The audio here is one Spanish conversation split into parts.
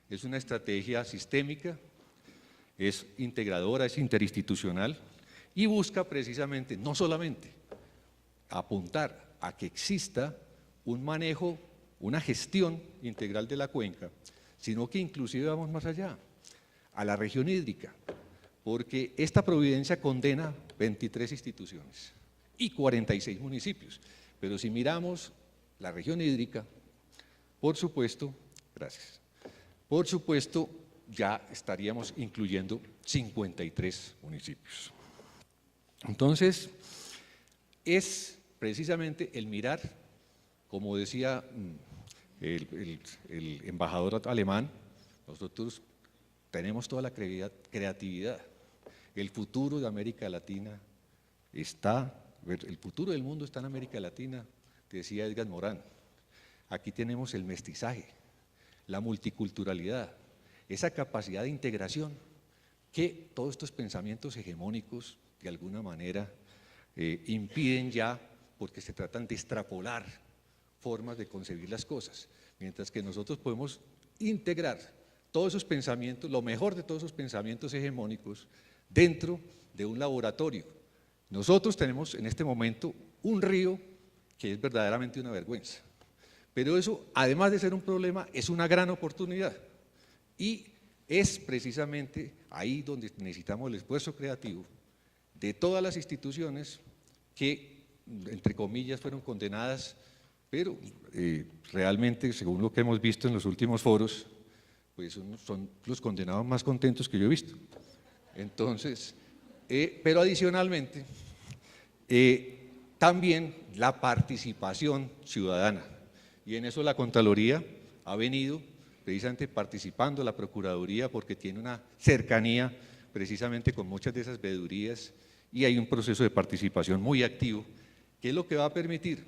es una estrategia sistémica, es integradora, es interinstitucional y busca precisamente, no solamente apuntar a que exista un manejo, una gestión integral de la cuenca, sino que inclusive vamos más allá, a la región hídrica, porque esta providencia condena 23 instituciones y 46 municipios, pero si miramos la región hídrica, por supuesto, gracias, por supuesto ya estaríamos incluyendo 53 municipios. Entonces, es precisamente el mirar, como decía el embajador alemán, nosotros tenemos toda la creatividad, el futuro de América Latina está, el futuro del mundo está en América Latina, decía Edgar Morán. Aquí tenemos el mestizaje, la multiculturalidad, esa capacidad de integración que todos estos pensamientos hegemónicos de alguna manera impiden ya, porque se tratan de extrapolar formas de concebir las cosas, mientras que nosotros podemos integrar todos esos pensamientos, lo mejor de todos esos pensamientos hegemónicos dentro de un laboratorio. Nosotros tenemos en este momento un río que es verdaderamente una vergüenza, pero eso, además de ser un problema, es una gran oportunidad y es precisamente ahí donde necesitamos el esfuerzo creativo de todas las instituciones que, entre comillas, fueron condenadas, pero realmente, según lo que hemos visto en los últimos foros, pues son los condenados más contentos que yo he visto. Entonces, pero adicionalmente, también la participación ciudadana, y en eso la Contraloría ha venido precisamente participando, la Procuraduría, porque tiene una cercanía precisamente con muchas de esas veedurías y hay un proceso de participación muy activo, que es lo que va a permitir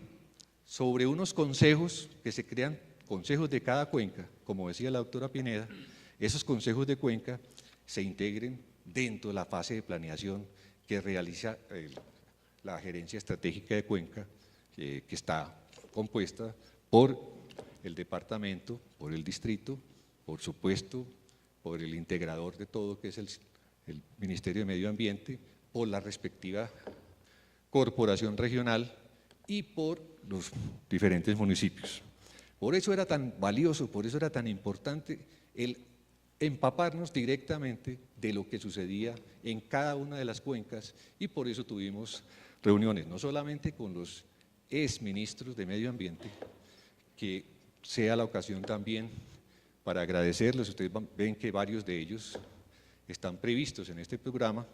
sobre unos consejos que se crean, consejos de cada cuenca, como decía la doctora Pineda, esos consejos de cuenca se integren dentro de la fase de planeación que realiza la Gerencia Estratégica de Cuenca, que está compuesta por el departamento, por el distrito, por supuesto, por el integrador de todo, que es el Ministerio de Medio Ambiente, por la respectiva corporación regional y por los diferentes municipios. Por eso era tan valioso, por eso era tan importante el empaparnos directamente de lo que sucedía en cada una de las cuencas y por eso tuvimos reuniones, no solamente con los exministros de Medio Ambiente, que sea la ocasión también para agradecerles. Ustedes ven que varios de ellos están previstos en este programa,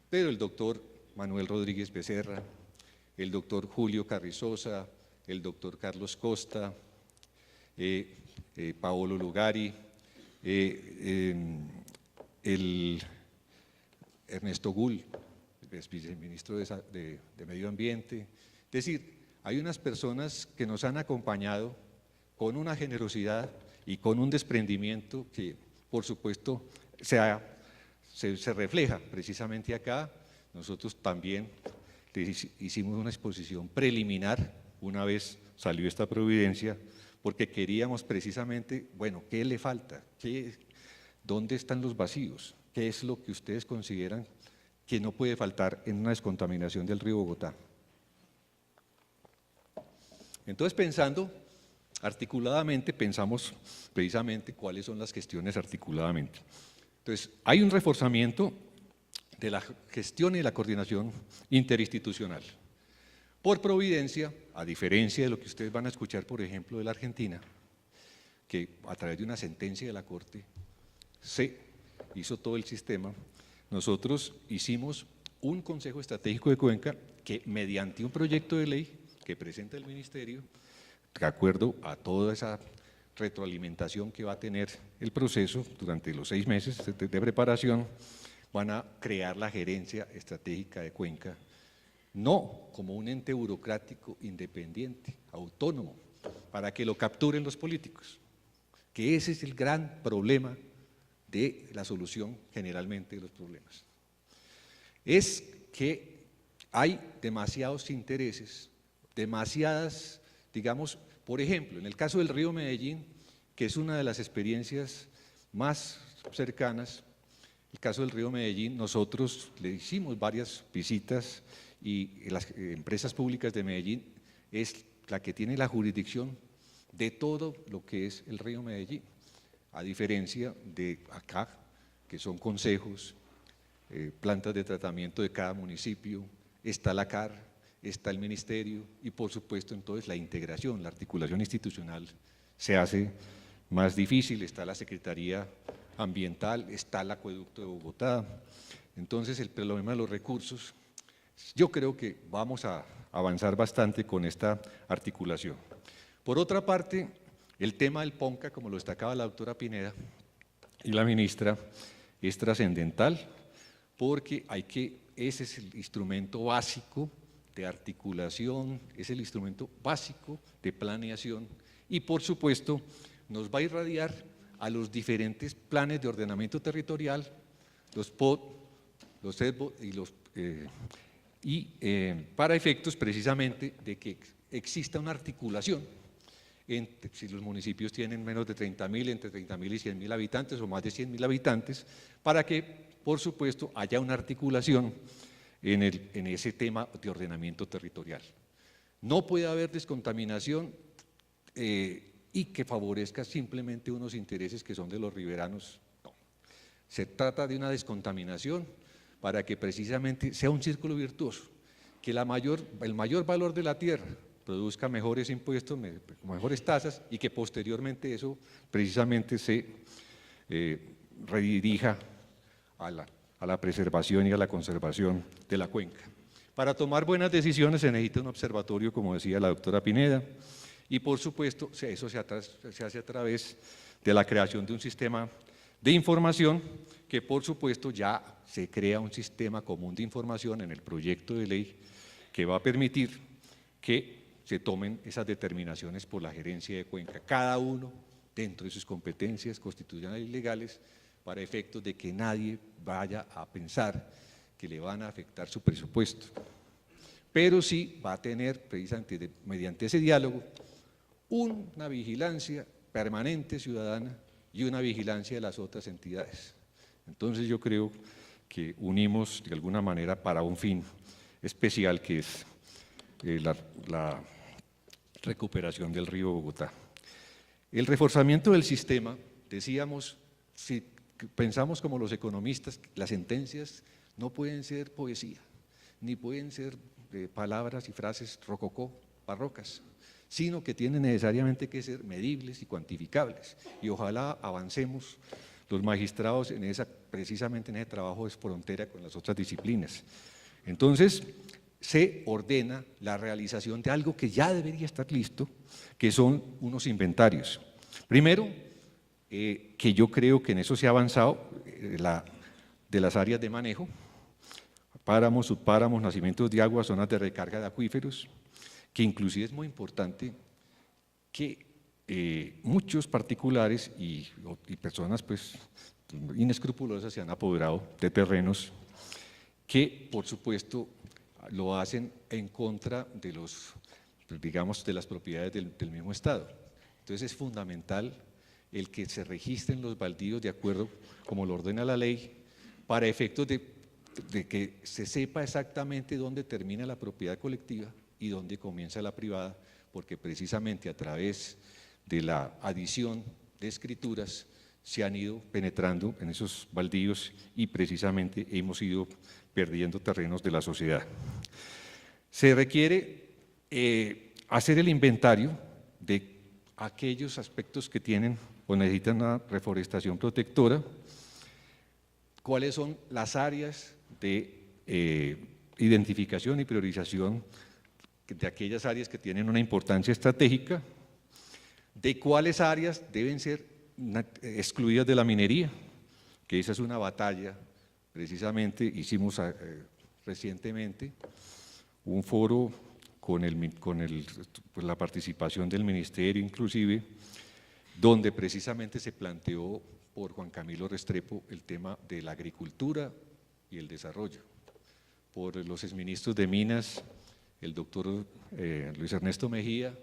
pero el doctor Manuel Rodríguez Becerra, el doctor Julio Carrizosa, el doctor Carlos Costa, Paolo Lugari, el Ernesto Gull, viceministro de Medio Ambiente. Es decir, hay unas personas que nos han acompañado con una generosidad y con un desprendimiento que, por supuesto, se refleja precisamente acá. Nosotros también hicimos una exposición preliminar una vez salió esta providencia, porque queríamos precisamente, bueno, ¿qué le falta? ¿Dónde están los vacíos? ¿Qué es lo que ustedes consideran que no puede faltar en una descontaminación del río Bogotá? Entonces, pensando articuladamente, pensamos precisamente cuáles son las gestiones articuladamente. Entonces, hay un reforzamiento de la gestión y la coordinación interinstitucional. Por providencia, a diferencia de lo que ustedes van a escuchar, por ejemplo, de la Argentina, que a través de una sentencia de la Corte se hizo todo el sistema, nosotros hicimos un Consejo Estratégico de Cuenca que, mediante un proyecto de ley que presenta el Ministerio, de acuerdo a toda esa retroalimentación que va a tener el proceso durante los 6 meses de preparación, van a crear la Gerencia Estratégica de Cuenca, no como un ente burocrático independiente, autónomo, para que lo capturen los políticos, que ese es el gran problema de la solución generalmente de los problemas. Es que hay demasiados intereses, demasiadas, digamos, por ejemplo, en el caso del río Medellín, que es una de las experiencias más cercanas. El caso del río Medellín, nosotros le hicimos varias visitas y las empresas públicas de Medellín es la que tiene la jurisdicción de todo lo que es el río Medellín, a diferencia de acá, que son consejos, plantas de tratamiento de cada municipio, está la CAR, está el ministerio y por supuesto entonces la integración, la articulación institucional se hace más difícil, está la Secretaría Ambiental, está el Acueducto de Bogotá, entonces el problema de los recursos, yo creo que vamos a avanzar bastante con esta articulación. Por otra parte, el tema del PONCA, como lo destacaba la doctora Pineda y la ministra, es trascendental porque ese es el instrumento básico de articulación, es el instrumento básico de planeación y por supuesto nos va a irradiar a los diferentes planes de ordenamiento territorial, los POT, los EDBO y para efectos precisamente de que exista una articulación si los municipios tienen menos de 30.000, entre 30.000 y 100.000 habitantes o más de 100.000 habitantes, para que, por supuesto, haya una articulación en ese tema de ordenamiento territorial. No puede haber descontaminación y que favorezca simplemente unos intereses que son de los riberanos, no. Se trata de una descontaminación para que precisamente sea un círculo virtuoso, que el mayor valor de la tierra produzca mejores impuestos, mejores tasas y que posteriormente eso precisamente se redirija a la preservación y a la conservación de la cuenca. Para tomar buenas decisiones se necesita un observatorio, como decía la doctora Pineda, y por supuesto eso se hace a través de la creación de un sistema de información que por supuesto ya se crea un sistema común de información en el proyecto de ley que va a permitir que se tomen esas determinaciones por la gerencia de cuenca, cada uno dentro de sus competencias constitucionales y legales, para efectos de que nadie vaya a pensar que le van a afectar su presupuesto. Pero sí va a tener, precisamente mediante ese diálogo, una vigilancia permanente ciudadana y una vigilancia de las otras entidades. Entonces yo creo que unimos de alguna manera para un fin especial que es la recuperación del río Bogotá. El reforzamiento del sistema, decíamos, si pensamos como los economistas, las sentencias no pueden ser poesía, ni pueden ser palabras y frases rococó, barrocas, sino que tienen necesariamente que ser medibles y cuantificables. Y ojalá avancemos los magistrados precisamente en ese trabajo de frontera con las otras disciplinas. Entonces, se ordena la realización de algo que ya debería estar listo, que son unos inventarios. Primero, que yo creo que en eso se ha avanzado, de las áreas de manejo, páramos, subpáramos, nacimientos de agua, zonas de recarga de acuíferos, que inclusive es muy importante que muchos particulares y personas pues inescrupulosas se han apoderado de terrenos que por supuesto lo hacen en contra de de las propiedades del mismo Estado. Entonces es fundamental el que se registren los baldíos de acuerdo como lo ordena la ley, para efectos de que se sepa exactamente dónde termina la propiedad colectiva y dónde comienza la privada, porque precisamente a través de la adición de escrituras se han ido penetrando en esos baldíos y precisamente hemos ido perdiendo terrenos de la sociedad. Se requiere hacer el inventario de aquellos aspectos que tienen o necesitan una reforestación protectora, cuáles son las áreas de identificación y priorización de aquellas áreas que tienen una importancia estratégica, de cuáles áreas deben ser excluidas de la minería, que esa es una batalla. Precisamente hicimos recientemente un foro con la participación del ministerio inclusive, donde precisamente se planteó por Juan Camilo Restrepo el tema de la agricultura y el desarrollo, por los exministros de Minas, el doctor Luis Ernesto Mejía,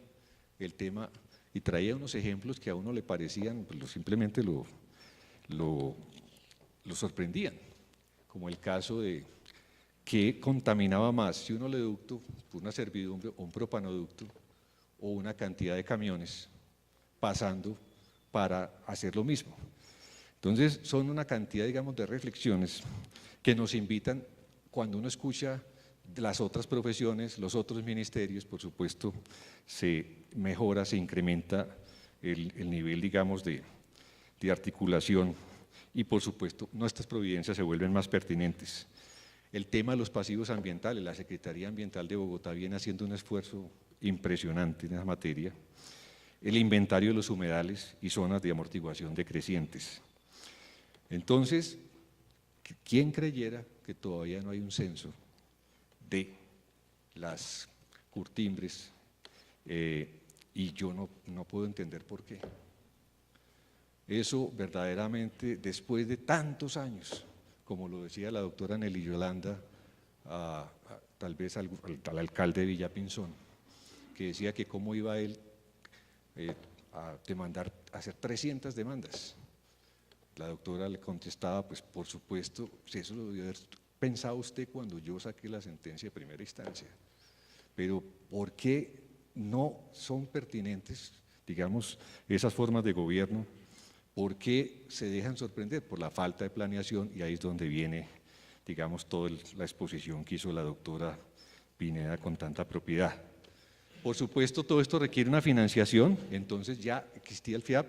el tema y traía unos ejemplos que a uno le parecían, pues, simplemente lo sorprendían, como el caso de qué contaminaba más, si un oleoducto, una servidumbre o un propanoducto, o una cantidad de camiones pasando para hacer lo mismo. Entonces, son una cantidad, digamos, de reflexiones que nos invitan, cuando uno escucha las otras profesiones, los otros ministerios, por supuesto, se mejora, se incrementa el nivel, digamos, de articulación y, por supuesto, nuestras providencias se vuelven más pertinentes. El tema de los pasivos ambientales, la Secretaría Ambiental de Bogotá viene haciendo un esfuerzo impresionante en esa materia. El inventario de los humedales y zonas de amortiguación decrecientes. Entonces, ¿quién creyera que todavía no hay un censo de las curtimbres? Y yo no puedo entender por qué. Eso verdaderamente, después de tantos años, como lo decía la doctora Nelly Yolanda, tal vez al alcalde de Villapinzón, que decía que cómo iba él a demandar, a hacer 300 demandas. La doctora le contestaba, pues por supuesto, si eso lo debió haber pensado usted cuando yo saqué la sentencia de primera instancia, pero ¿por qué no son pertinentes, digamos, esas formas de gobierno? ¿Por qué se dejan sorprender? Por la falta de planeación, y ahí es donde viene, digamos, toda la exposición que hizo la doctora Pineda con tanta propiedad. Por supuesto, todo esto requiere una financiación, entonces ya existía el FIAP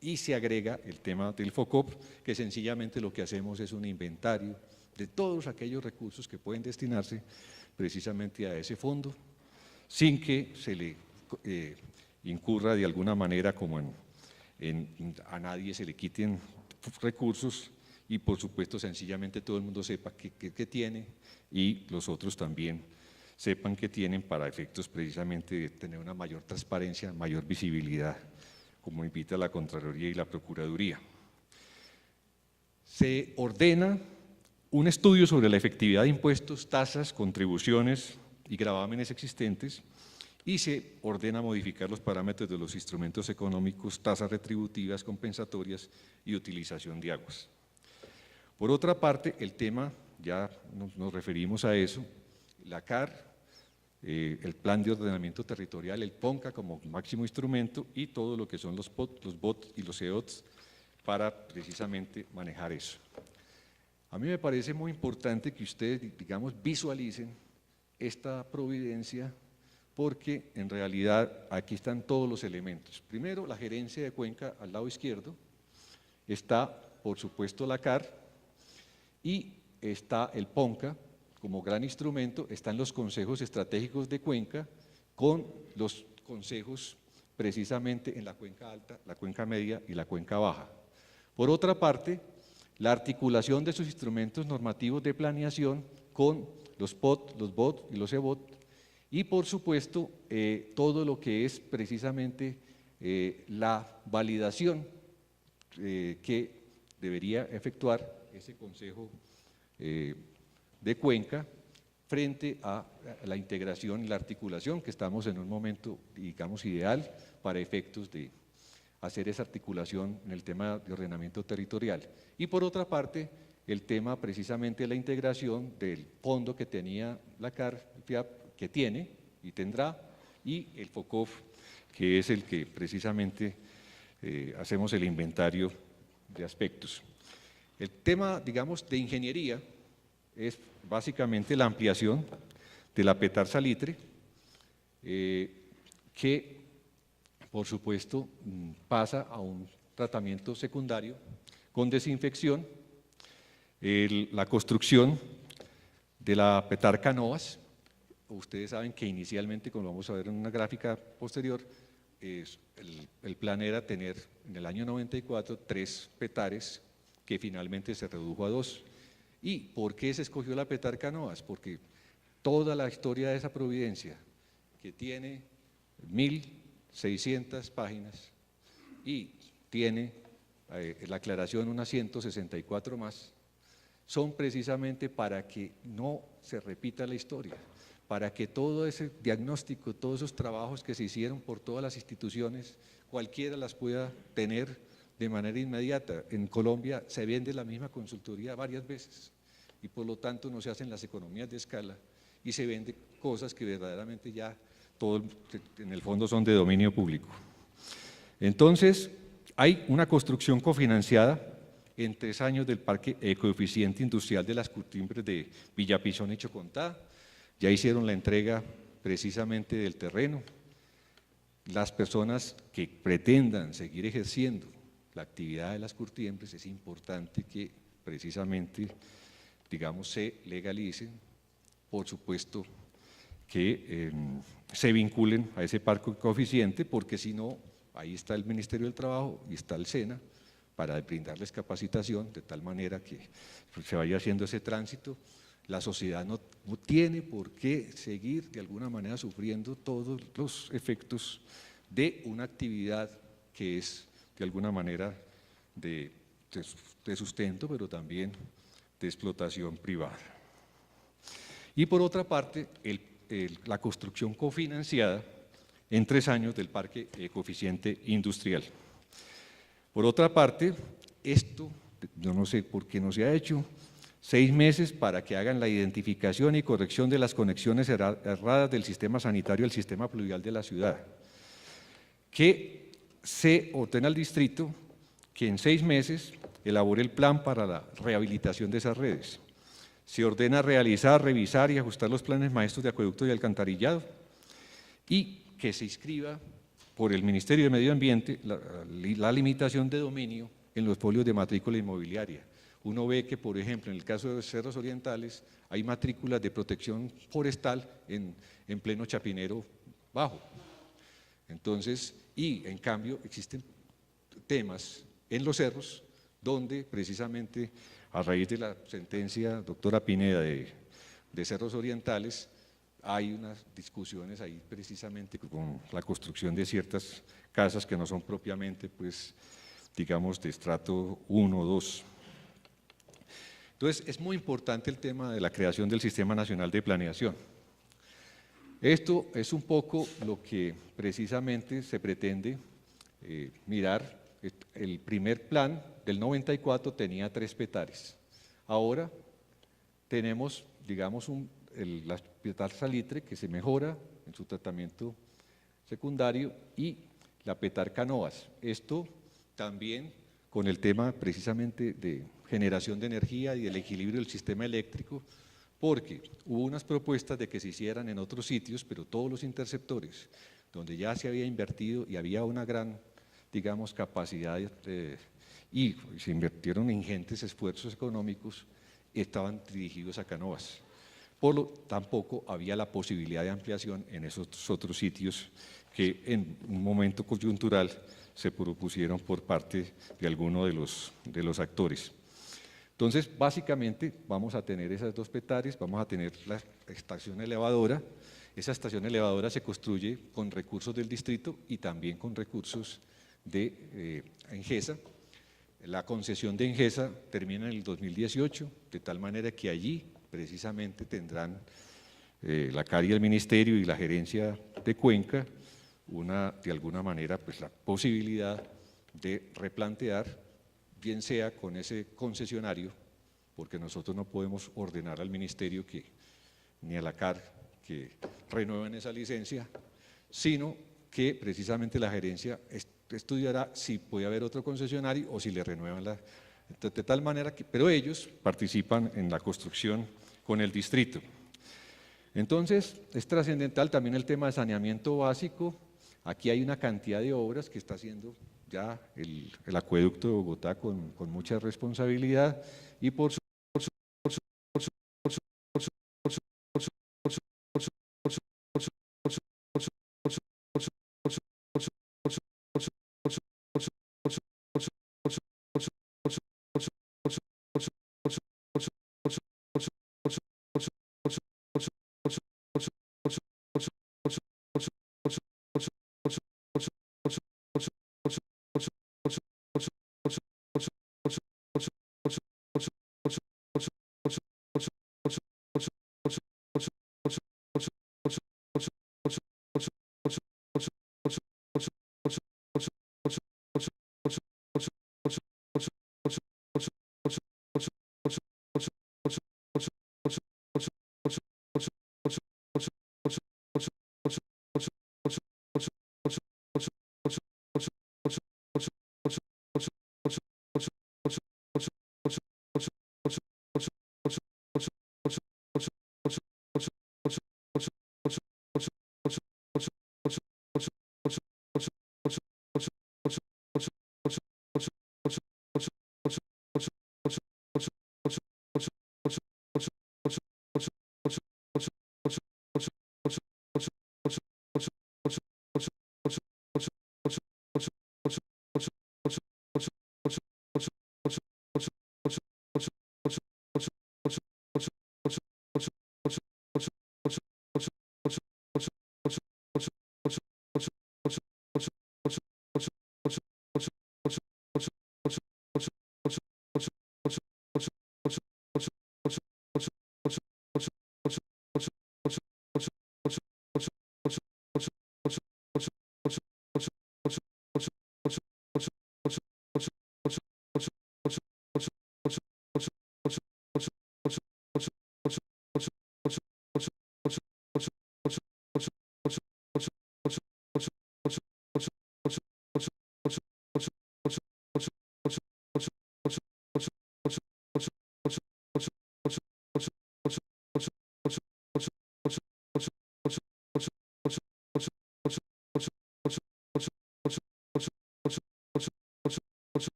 y se agrega el tema del FOCOP, que sencillamente lo que hacemos es un inventario de todos aquellos recursos que pueden destinarse precisamente a ese fondo, sin que se le incurra de alguna manera como a nadie se le quiten recursos, y por supuesto sencillamente todo el mundo sepa qué tiene y los otros también sepan que tienen, para efectos precisamente de tener una mayor transparencia, mayor visibilidad, como invita la Contraloría y la Procuraduría. Se ordena un estudio sobre la efectividad de impuestos, tasas, contribuciones y gravámenes existentes, y se ordena modificar los parámetros de los instrumentos económicos, tasas retributivas, compensatorias y utilización de aguas. Por otra parte, el tema, ya nos referimos a eso, la CAR, el Plan de Ordenamiento Territorial, el PONCA como máximo instrumento, y todo lo que son los BOT y los EOTs para precisamente manejar eso. A mí me parece muy importante que ustedes, digamos, visualicen esta providencia, porque en realidad aquí están todos los elementos. Primero, la gerencia de Cuenca al lado izquierdo, está por supuesto la CAR y está el PONCA como gran instrumento, están los consejos estratégicos de Cuenca con los consejos precisamente en la Cuenca Alta, la Cuenca Media y la Cuenca Baja. Por otra parte, la articulación de sus instrumentos normativos de planeación con los POT, los BOT y los EBOT, y por supuesto todo lo que es precisamente la validación que debería efectuar ese Consejo de Cuenca frente a la integración y la articulación, que estamos en un momento, digamos, ideal para efectos de hacer esa articulación en el tema de ordenamiento territorial. Y por otra parte, el tema precisamente de la integración del fondo que tenía la CAR, el FIAP, que tiene y tendrá, y el FOCOF, que es el que precisamente hacemos el inventario de aspectos. El tema, digamos, de ingeniería es básicamente la ampliación de la Petar Salitre, que por supuesto pasa a un tratamiento secundario con desinfección, la construcción de la Petar Canoas. Ustedes saben que inicialmente, como vamos a ver en una gráfica posterior, el plan era tener en el año 94 3 petares, que finalmente se redujo a 2. ¿Y por qué se escogió la Petar Canoas? Porque toda la historia de esa providencia, que tiene 1.600 páginas y tiene la aclaración unas 164 más, son precisamente para que no se repita la historia, para que todo ese diagnóstico, todos esos trabajos que se hicieron por todas las instituciones, cualquiera las pueda tener de manera inmediata. En Colombia se vende la misma consultoría varias veces y por lo tanto no se hacen las economías de escala y se venden cosas que verdaderamente ya todo, en el fondo son de dominio público. Entonces, hay una construcción cofinanciada en 3 años del Parque Ecoeficiente Industrial de las Curtimbres de Villapizón y Chocontá. Ya hicieron la entrega precisamente del terreno. Las personas que pretendan seguir ejerciendo la actividad de las curtiembres, es importante que precisamente, digamos, se legalicen, por supuesto que se vinculen a ese parque coeficiente, porque si no, ahí está el Ministerio del Trabajo y está el SENA para brindarles capacitación de tal manera que se vaya haciendo ese tránsito. La sociedad no tiene por qué seguir de alguna manera sufriendo todos los efectos de una actividad que es de alguna manera de sustento, pero también de explotación privada. Y por otra parte, la construcción cofinanciada en 3 años del Parque Ecoeficiente Industrial. Por otra parte, esto, yo no sé por qué no se ha hecho, 6 meses para que hagan la identificación y corrección de las conexiones erradas del sistema sanitario al sistema pluvial de la ciudad. Que se ordena al distrito que en 6 meses elabore el plan para la rehabilitación de esas redes. Se ordena realizar, revisar y ajustar los planes maestros de acueducto y alcantarillado y que se inscriba por el Ministerio de Medio Ambiente la limitación de dominio en los folios de matrícula inmobiliaria. Uno ve que, por ejemplo, en el caso de los Cerros Orientales, hay matrículas de protección forestal en pleno Chapinero Bajo. Entonces, y en cambio existen temas en los cerros donde precisamente a raíz de la sentencia, doctora Pineda, de Cerros Orientales, hay unas discusiones ahí precisamente con la construcción de ciertas casas que no son propiamente, pues, digamos, de estrato 1 o 2. Entonces, es muy importante el tema de la creación del Sistema Nacional de Planeación. Esto es un poco lo que precisamente se pretende mirar. El primer plan del 94 tenía 3 petares. Ahora tenemos, digamos, la petar salitre que se mejora en su tratamiento secundario y la petar canoas. Esto también con el tema precisamente de generación de energía y del equilibrio del sistema eléctrico, porque hubo unas propuestas de que se hicieran en otros sitios, pero todos los interceptores, donde ya se había invertido y había una gran, digamos, capacidad y se invirtieron ingentes esfuerzos económicos, estaban dirigidos a canoas. Tampoco había la posibilidad de ampliación en esos otros sitios que en un momento coyuntural se propusieron por parte de alguno de los actores. Entonces, básicamente, vamos a tener esas 2 petares, vamos a tener la estación elevadora. Esa estación elevadora se construye con recursos del distrito y también con recursos de Engesa. La concesión de Engesa termina en el 2018, de tal manera que allí precisamente tendrán la CARI del Ministerio y la Gerencia de Cuenca de alguna manera, pues la posibilidad de replantear, bien sea con ese concesionario, porque nosotros no podemos ordenar al Ministerio ni a la CAR que renueven esa licencia, sino que precisamente la gerencia estudiará si puede haber otro concesionario o si le renuevan de tal manera que, pero ellos participan en la construcción con el distrito. Entonces, es trascendental también el tema de saneamiento básico. Aquí hay una cantidad de obras que está haciendo ya el acueducto de Bogotá con mucha responsabilidad y por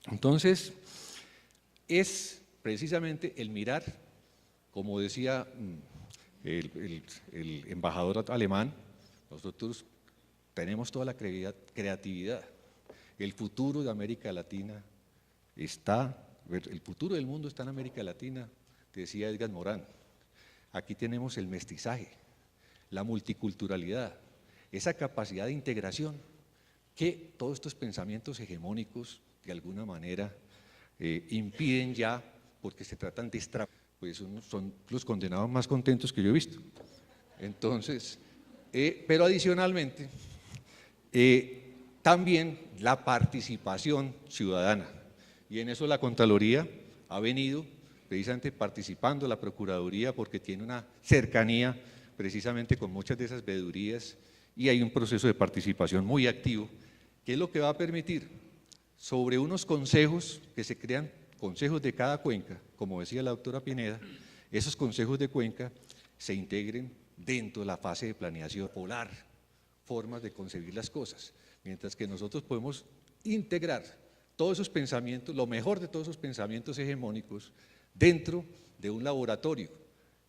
Entonces, es precisamente el mirar, como decía el embajador alemán, nosotros tenemos toda la creatividad. El futuro de América Latina el futuro del mundo está en América Latina, decía Edgar Morán. Aquí tenemos el mestizaje, la multiculturalidad, esa capacidad de integración que todos estos pensamientos hegemónicos de alguna manera impiden ya, porque se tratan de pues son los condenados más contentos que yo he visto. Entonces, pero adicionalmente, también la participación ciudadana, y en eso la Contraloría ha venido precisamente participando, la Procuraduría, porque tiene una cercanía precisamente con muchas de esas veedurías y hay un proceso de participación muy activo, que es lo que va a permitir sobre unos consejos que se crean, consejos de cada cuenca, como decía la doctora Pineda, esos consejos de cuenca se integren dentro de la fase de planeación, polar formas de concebir las cosas, mientras que nosotros podemos integrar todos esos pensamientos, lo mejor de todos esos pensamientos hegemónicos dentro de un laboratorio.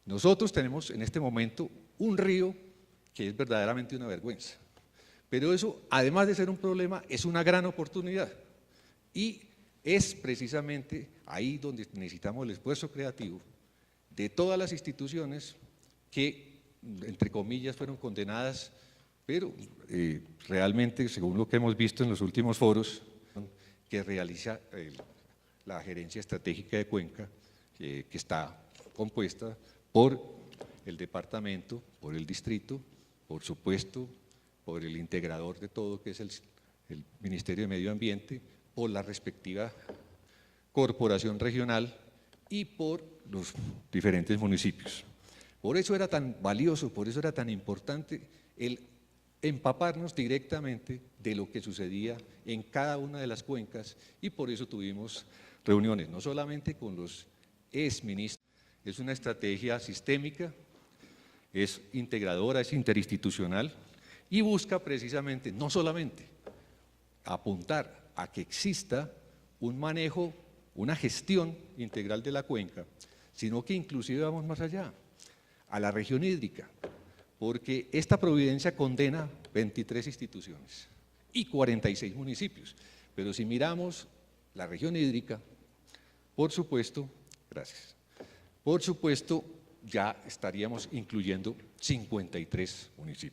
Nosotros tenemos en este momento un río que es verdaderamente una vergüenza, pero eso, además de ser un problema, es una gran oportunidad y es precisamente ahí donde necesitamos el esfuerzo creativo de todas las instituciones que, entre comillas, fueron condenadas, pero realmente, según lo que hemos visto en los últimos foros que realiza la Gerencia Estratégica de Cuenca, que está compuesta por el departamento, por el distrito, por supuesto, por el integrador de todo, que es el Ministerio de Medio Ambiente, por la respectiva corporación regional y por los diferentes municipios. Por eso era tan valioso, por eso era tan importante el empaparnos directamente de lo que sucedía en cada una de las cuencas y por eso tuvimos reuniones, no solamente con los exministros, es una estrategia sistémica, es integradora, es interinstitucional y busca precisamente, no solamente apuntar a que exista un manejo, una gestión integral de la cuenca, sino que inclusive vamos más allá, a la región hídrica, porque esta providencia condena 23 instituciones y 46 municipios, pero si miramos la región hídrica, Por supuesto, gracias. Por supuesto, ya estaríamos incluyendo 53 municipios.